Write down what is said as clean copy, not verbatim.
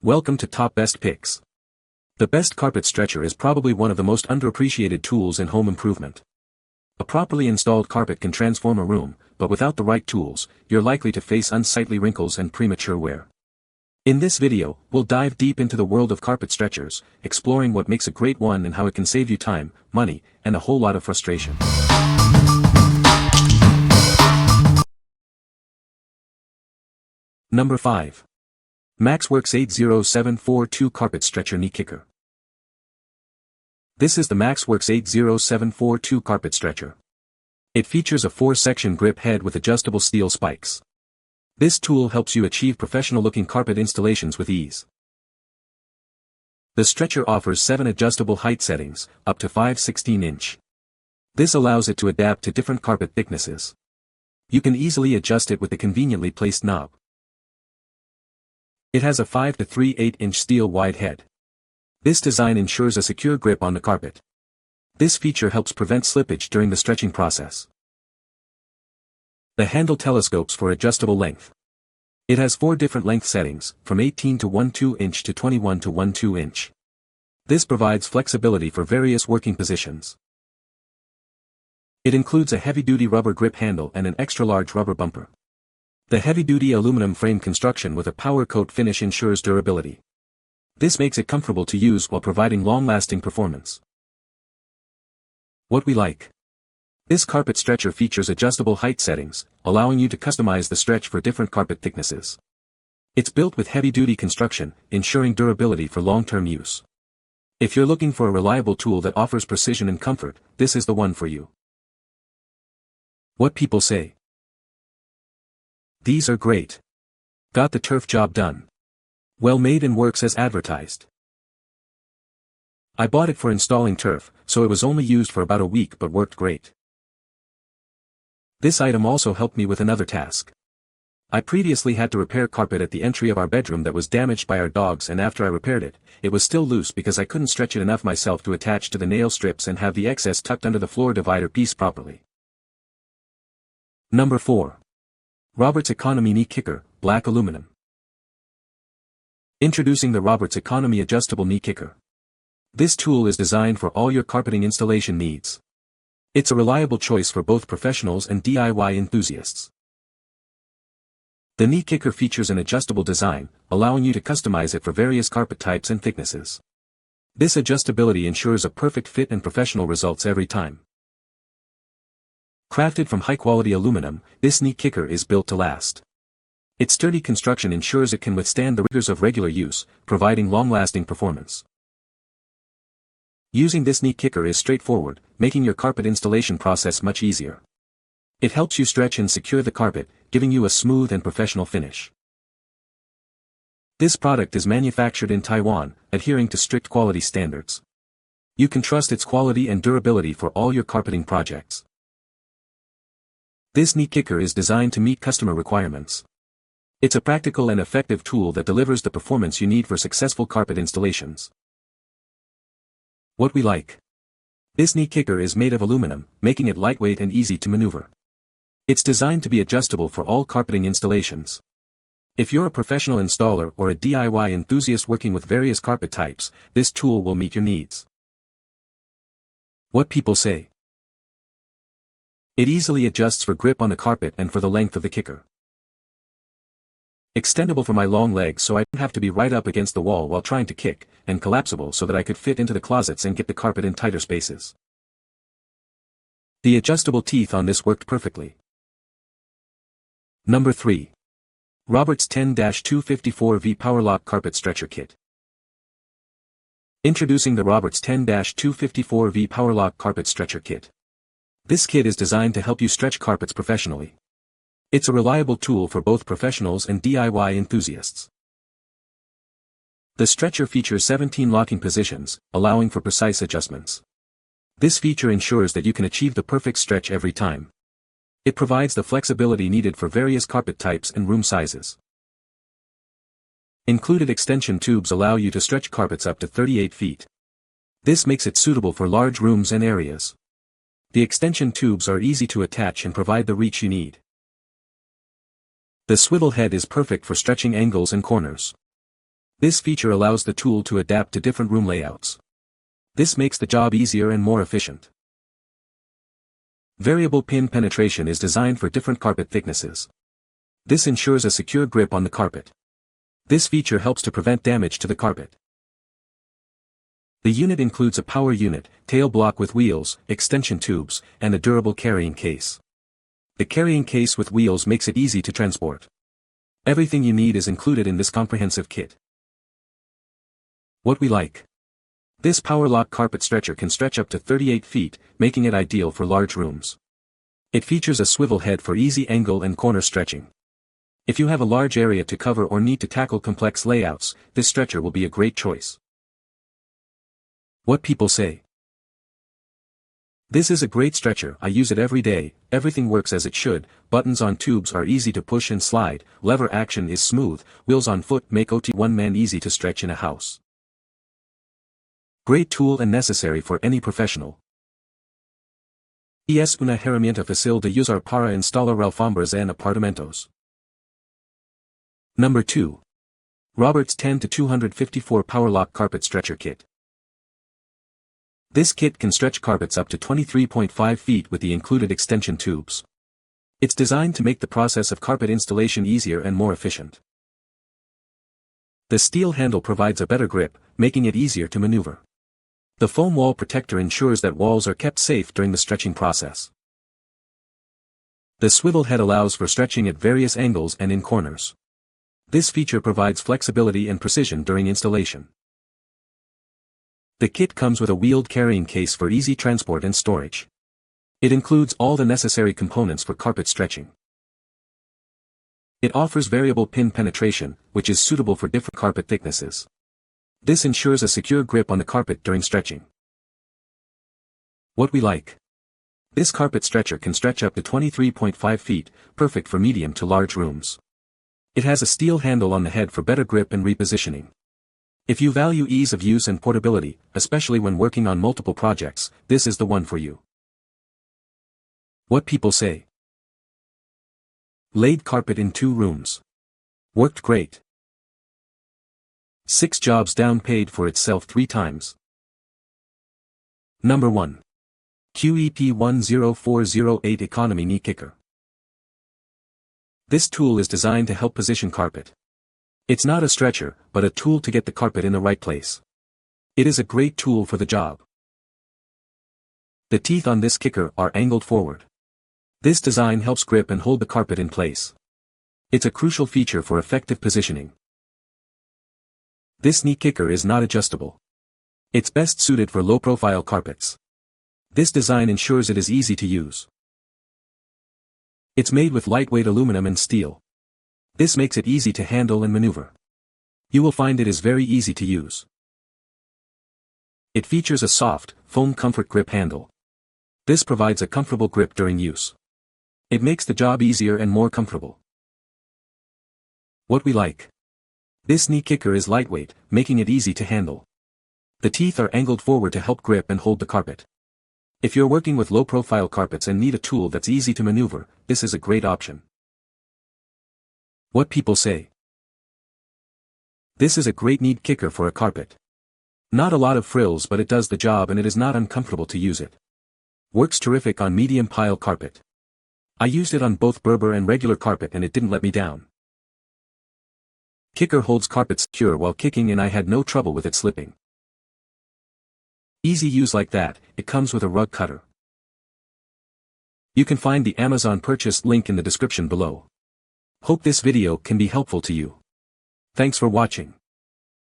Welcome to Top Best Picks. The best carpet stretcher is probably one of the most underappreciated tools in home improvement. A properly installed carpet can transform a room, but without the right tools, you're likely to face unsightly wrinkles and premature wear. In this video, we'll dive deep into the world of carpet stretchers, exploring what makes a great one and how it can save you time, money, and a whole lot of frustration. Number 5. MaxWorks 80742 Carpet Stretcher Knee Kicker. This is the MaxWorks 80742 Carpet Stretcher. It features a 4-section grip head with adjustable steel spikes. This tool helps you achieve professional-looking carpet installations with ease. The stretcher offers 7 adjustable height settings, up to 5/16". This allows it to adapt to different carpet thicknesses. You can easily adjust it with the conveniently placed knob. It has a 5 to 3/8" steel wide head. This design ensures a secure grip on the carpet. This feature helps prevent slippage during the stretching process. The handle telescopes for adjustable length. It has 4 different length settings, from 18 to 12" to 21 to 12". This provides flexibility for various working positions. It includes a heavy-duty rubber grip handle and an extra-large rubber bumper. The heavy-duty aluminum frame construction with a power coat finish ensures durability. This makes it comfortable to use while providing long-lasting performance. What we like. This carpet stretcher features adjustable height settings, allowing you to customize the stretch for different carpet thicknesses. It's built with heavy-duty construction, ensuring durability for long-term use. If you're looking for a reliable tool that offers precision and comfort, this is the one for you. What people say. These are great. Got the turf job done. Well made and works as advertised. I bought it for installing turf, so it was only used for about a week but worked great. This item also helped me with another task. I previously had to repair carpet at the entry of our bedroom that was damaged by our dogs, and after I repaired it, it was still loose because I couldn't stretch it enough myself to attach to the nail strips and have the excess tucked under the floor divider piece properly. Number 4. Roberts Economy Knee Kicker, Black Aluminum. Introducing the Roberts Economy Adjustable Knee Kicker. This tool is designed for all your carpeting installation needs. It's a reliable choice for both professionals and DIY enthusiasts. The knee kicker features an adjustable design, allowing you to customize it for various carpet types and thicknesses. This adjustability ensures a perfect fit and professional results every time. Crafted from high-quality aluminum, this knee kicker is built to last. Its sturdy construction ensures it can withstand the rigors of regular use, providing long-lasting performance. Using this knee kicker is straightforward, making your carpet installation process much easier. It helps you stretch and secure the carpet, giving you a smooth and professional finish. This product is manufactured in Taiwan, adhering to strict quality standards. You can trust its quality and durability for all your carpeting projects. This knee kicker is designed to meet customer requirements. It's a practical and effective tool that delivers the performance you need for successful carpet installations. What we like. This knee kicker is made of aluminum, making it lightweight and easy to maneuver. It's designed to be adjustable for all carpeting installations. If you're a professional installer or a DIY enthusiast working with various carpet types, this tool will meet your needs. What people say. It easily adjusts for grip on the carpet and for the length of the kicker. Extendable for my long legs so I don't have to be right up against the wall while trying to kick, and collapsible so that I could fit into the closets and get the carpet in tighter spaces. The adjustable teeth on this worked perfectly. Number 3. Roberts 10-254V Power-Lok Carpet Stretcher Kit. Introducing the Roberts 10-254V Power-Lok Carpet Stretcher Kit. This kit is designed to help you stretch carpets professionally. It's a reliable tool for both professionals and DIY enthusiasts. The stretcher features 17 locking positions, allowing for precise adjustments. This feature ensures that you can achieve the perfect stretch every time. It provides the flexibility needed for various carpet types and room sizes. Included extension tubes allow you to stretch carpets up to 38 feet. This makes it suitable for large rooms and areas. The extension tubes are easy to attach and provide the reach you need. The swivel head is perfect for stretching angles and corners. This feature allows the tool to adapt to different room layouts. This makes the job easier and more efficient. Variable pin penetration is designed for different carpet thicknesses. This ensures a secure grip on the carpet. This feature helps to prevent damage to the carpet. The unit includes a power unit, tail block with wheels, extension tubes, and a durable carrying case. The carrying case with wheels makes it easy to transport. Everything you need is included in this comprehensive kit. What we like. This Power-Lok carpet stretcher can stretch up to 38 feet, making it ideal for large rooms. It features a swivel head for easy angle and corner stretching. If you have a large area to cover or need to tackle complex layouts, this stretcher will be a great choice. What people say. This is a great stretcher, I use it every day, everything works as it should, buttons on tubes are easy to push and slide, lever action is smooth, wheels on foot make OT one man easy to stretch in a house. Great tool and necessary for any professional. Es una herramienta fácil de usar para instalar alfombras en apartamentos. Number 2. Roberts 10-254 Power-Lok Carpet Stretcher Kit. This kit can stretch carpets up to 23.5 feet with the included extension tubes. It's designed to make the process of carpet installation easier and more efficient. The steel handle provides a better grip, making it easier to maneuver. The foam wall protector ensures that walls are kept safe during the stretching process. The swivel head allows for stretching at various angles and in corners. This feature provides flexibility and precision during installation. The kit comes with a wheeled carrying case for easy transport and storage. It includes all the necessary components for carpet stretching. It offers variable pin penetration, which is suitable for different carpet thicknesses. This ensures a secure grip on the carpet during stretching. What we like. This carpet stretcher can stretch up to 23.5 feet, perfect for medium to large rooms. It has a steel handle on the head for better grip and repositioning. If you value ease of use and portability, especially when working on multiple projects, this is the one for you. What people say. Laid carpet in 2 rooms. Worked great. 6 jobs down, paid for itself 3 times. Number 1. QEP 10408 Economy Knee Kicker. This tool is designed to help position carpet. It's not a stretcher, but a tool to get the carpet in the right place. It is a great tool for the job. The teeth on this kicker are angled forward. This design helps grip and hold the carpet in place. It's a crucial feature for effective positioning. This knee kicker is not adjustable. It's best suited for low-profile carpets. This design ensures it is easy to use. It's made with lightweight aluminum and steel. This makes it easy to handle and maneuver. You will find it is very easy to use. It features a soft, foam comfort grip handle. This provides a comfortable grip during use. It makes the job easier and more comfortable. What we like. This knee kicker is lightweight, making it easy to handle. The teeth are angled forward to help grip and hold the carpet. If you're working with low-profile carpets and need a tool that's easy to maneuver, this is a great option. What people say. This is a great knee kicker for a carpet. Not a lot of frills, but it does the job and it is not uncomfortable to use it. Works terrific on medium pile carpet. I used it on both Berber and regular carpet and it didn't let me down. Kicker holds carpet secure while kicking and I had no trouble with it slipping. Easy use like that. It comes with a rug cutter. You can find the Amazon purchase link in the description below. Hope this video can be helpful to you. Thanks for watching.